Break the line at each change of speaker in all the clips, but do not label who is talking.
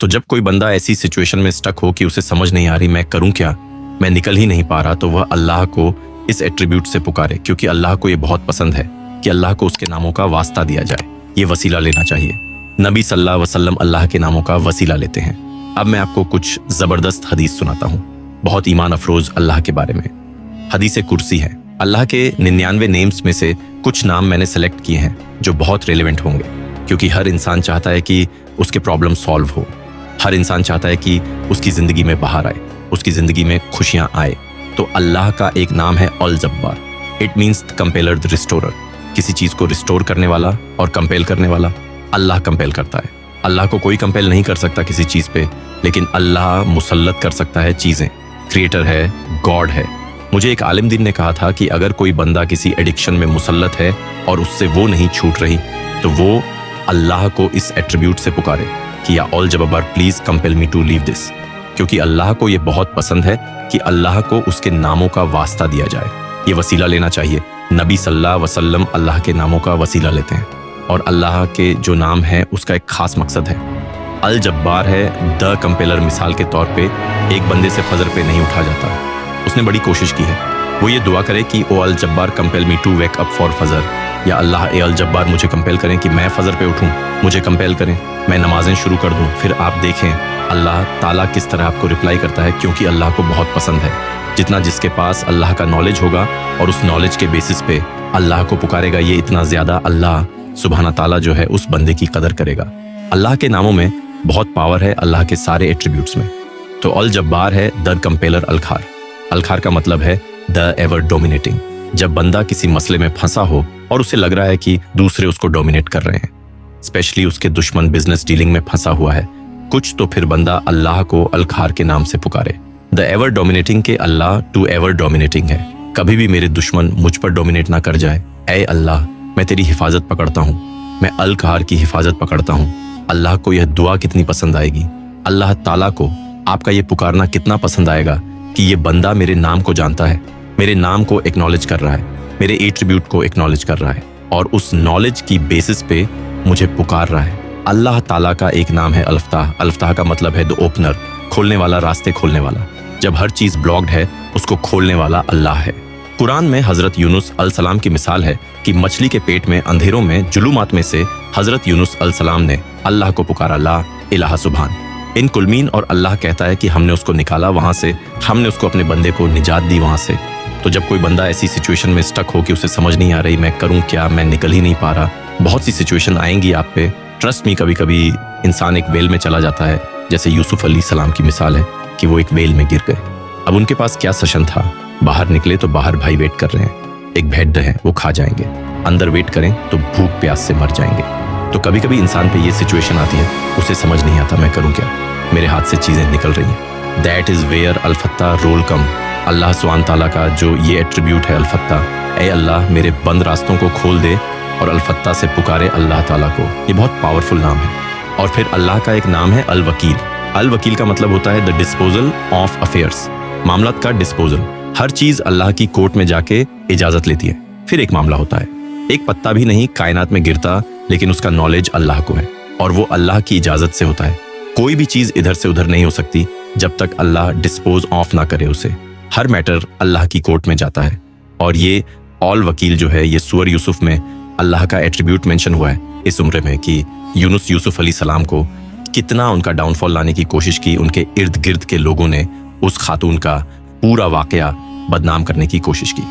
तो जब कोई बंदा ऐसी सिचुएशन में स्टक हो कि उसे समझ नहीं आ रही मैं करूं क्या, मैं निकल ही नहीं पा रहा, तो वह अल्लाह को इस एट्रीब्यूट से पुकारे, क्योंकि अल्लाह को ये बहुत पसंद है कि अल्लाह को उसके नामों का वास्ता दिया जाए। ये वसीला लेना चाहिए। नबी सल्लल्लाहु अलैहि वसल्लम अल्लाह के नामों का वसीला लेते हैं। अब मैं आपको कुछ जबरदस्त हदीस सुनाता हूँ, बहुत ईमान अफरोज अल्लाह के बारे में। हदीस कुर्सी है। अल्लाह के 99 नेम्स में से कुछ नाम मैंने सेलेक्ट किए हैं जो बहुत रेलेवेंट होंगे, क्योंकि हर इंसान चाहता है कि उसके प्रॉब्लम सॉल्व हो। हर इंसान चाहता है कि उसकी जिंदगी में बाहर आए, उसकी जिंदगी में खुशियां आए। तो अल्लाह का एक नाम है अल जब्बार। It means compeller, the restorer. किसी चीज को रिस्टोर करने वाला और कंपेल करने वाला अल्लाह कंपेल करता है। अल्लाह को कोई कंपेल नहीं कर सकता किसी चीज पे, लेकिन अल्लाह मुसल्लत कर सकता है चीजें। क्रिएटर है, गॉड है। मुझे एक आलिम दीन ने कहा था कि अगर कोई बंदा किसी एडिक्शन में मुसल्लत है और उससे वो नहीं छूट रही, तो वो अल्लाह को इस एट्रीब्यूट से पुकारे कि या अल जब्बार please compel me to leave this, क्योंकि अल्लाह को ये बहुत पसंद है कि अल्लाह को उसके नामों का वास्ता दिया जाए। ये वसीला लेना चाहिए। नबी सल्लल्लाहु अलैहि वसल्लम अल्लाह के नामों का वसीला लेते हैं, और अल्लाह के जो नाम है उसका एक खास मकसद है। अल जब्बार है द कंपेलर। मिसाल के तौर पे एक बंदे से फजर पे नहीं उठा जाता, उसने बड़ी कोशिश की है, वो ये दुआ करे कि ओ अल जब्बार compel me to wake up for Fajr, या अल्लाह ए अल जब्बार मुझे कंपेल करें कि मैं फजर पे उठूं, मुझे कंपेल करें, मैं नमाजें शुरू कर दूं। फिर आप देखें अल्लाह ताला किस तरह आपको रिप्लाई करता है, क्योंकि अल्लाह को बहुत पसंद है। जितना जिसके पास अल्लाह का नॉलेज होगा और उस नॉलेज के बेसिस पे अल्लाह को पुकारेगा, ये इतना ज्यादा अल्लाह सुब्हाना ताला जो है उस बंदे की कदर करेगा। अल्लाह के नामों में बहुत पावर है, अल्लाह के सारे एट्रीब्यूट्स में। तो अल जब्बार है द कंपेलर। अलखार, अलखार का मतलब है द एवर डोमिनेटिंग। जब बंदा किसी मसले में फंसा हो और उसे लग रहा है कि दूसरे उसको डोमिनेट कर रहे हैं, स्पेशली उसके दुश्मन बिजनेस डीलिंग में फंसा हुआ है कुछ, तो फिर बंदा अल्लाह को अलखार के नाम से पुकारे। द एवर डोमिनेटिंग के अल्लाह टू एवर डोमिनेटिंग है। कभी भी मेरे दुश्मन मुझ पर डोमिनेट ना कर जाए। ए अल्लाह, मैं तेरी हिफाजत पकड़ता हूँ, मैं अलखार की हिफाजत पकड़ता हूँ। अल्लाह को यह दुआ कितनी पसंद आएगी, अल्लाह ताला को आपका ये पुकारना कितना पसंद आएगा कि ये बंदा मेरे नाम को जानता है, मेरे नाम को एक्नॉलेज कर रहा है, मेरे एट्रीब्यूट को एक्नॉलेज कर रहा है, और उस नॉलेज की बेसिस पे मुझे पुकार रहा है। अल्लाह ताला का एक नाम है अल्फताह। अल्फताह का मतलब है द ओपनर, खोलने वाला, रास्ते खोलने वाला। जब हर चीज ब्लॉक्ड है उसको खोलने वाला अल्लाह है। कुरान में हजरत यूनुस अलसलाम की मिसाल है कि मछली के पेट में अंधेरों में जुलूमात में से हजरत यूनुस अलसलाम ने अल्लाह को पुकारा, ला इलाहा सुभान। इन कुलमीन और अल्लाह कहता है कि हमने उसको निकाला वहां से, हमने उसको अपने बंदे को निजात दी वहां से। तो जब कोई बंदा ऐसी सिचुएशन में स्टक हो कि उसे समझ नहीं आ रही मैं करूं क्या, मैं निकल ही नहीं पा रहा, बहुत सी सिचुएशन आएंगी आप पे। ट्रस्ट मी, कभी कभी इंसान एक वेल में चला जाता है, जैसे यूसुफ अलैहिस्सलाम की मिसाल है कि वो एक वेल में गिर गए। अब उनके पास क्या सशन था, बाहर निकले तो बाहर भाई वेट कर रहे हैं, एक भेड़ है वो खा जाएंगे, अंदर वेट करें तो भूख प्यास से मर जाएंगे। तो कभी कभी इंसान पे ये सिचुएशन आती है, उसे समझ नहीं आता मैं करूं क्या, मेरे हाथ से चीजें निकल रही हैं। दैट इज वेयर अलफत्ता रोल कम। अल्लाह सुब्हान ताला का जो ये एट्रीब्यूट है अलफत्ता, ए अल्लाह मेरे बंद रास्तों को खोल दे, और अलफत्ता से पुकारे अल्लाह ताला को। ये बहुत पावरफुल नाम है। और फिर अल्लाह का एक नाम है अल वकील। अल वकील का मतलब होता है द डिस्पोजल ऑफ अफेयर्स, मामलात का डिस्पोजल। हर चीज अल्लाह की कोर्ट में जाके इजाजत लेती है, फिर एक मामला होता है। एक पत्ता भी नहीं कायनात में गिरता, लेकिन उसका नॉलेज अल्लाह को है, और वो अल्लाह की इजाजत से होता है। कोई भी चीज इधर से उधर नहीं हो सकती जब तक अल्लाह डिस्पोज ऑफ ना करे उसे। हर मैटर अल्लाह की कोर्ट में जाता है। और ये ऑल वकील जो है, ये सूरह यूसुफ में अल्लाह का एट्रीब्यूट मेंशन हुआ है इस उम्र में, कि यूनुस यूसुफ अलैहिस्सलाम को कितना उनका डाउनफॉल लाने की कोशिश की। उनके इर्द गिर्द के लोगों ने उस खातून का पूरा वाकया बदनाम करने की कोशिश की।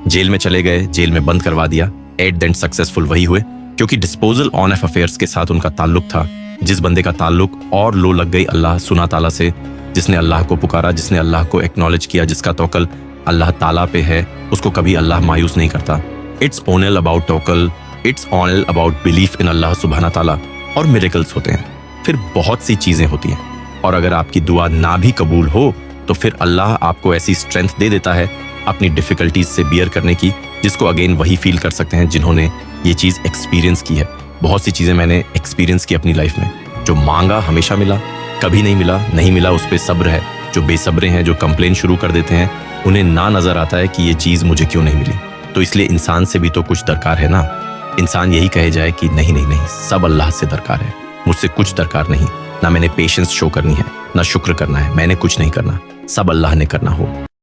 जेल में चले गए, जेल में बंद करवा दिया। एट द एंड सक्सेसफुल वही हुए, क्योंकि डिस्पोजल ऑन ऑफ अफेयर्स के साथ उनका ताल्लुक था। जिस बंदे का ताल्लुक और लो लग गई अल्लाह सुना ताला से, जिसने अल्लाह को पुकारा, जिसने अल्लाह को एक्नॉलेज किया, जिसका तवक्ल अल्लाह ताला पे है, उसको कभी अल्लाह मायूस नहीं करता। It's only about tawakkul, it's only about belief in Allah सुब्हाना ताला। और मिरेकल्स होते हैं, फिर बहुत सी चीजें होती हैं। और अगर आपकी दुआ ना भी कबूल हो तो फिर अल्लाह आपको ऐसी स्ट्रेंथ दे देता है अपनी डिफिकल्टीज से बियर करने की, जिसको अगेन वही फील कर सकते हैं जिन्होंने ये चीज एक्सपीरियंस की है। बहुत सी चीजें मैंने एक्सपीरियंस की अपनी लाइफ में, जो मांगा हमेशा मिला, कभी नहीं मिला नहीं मिला उस पर सब्र है। जो बेसब्रे हैं, जो कंप्लेन शुरू कर देते हैं, उन्हें ना नजर आता है कि ये चीज मुझे क्यों नहीं मिली। तो इसलिए इंसान से भी तो कुछ दरकार है ना। इंसान यही कहे जाए कि नहीं नहीं नहीं, सब अल्लाह से दरकार है, मुझसे कुछ दरकार नहीं। نہ میں نے پیشنس شو کرنی ہے، نہ شکر کرنا ہے، میں نے کچھ نہیں کرنا، سب اللہ نے کرنا ہو۔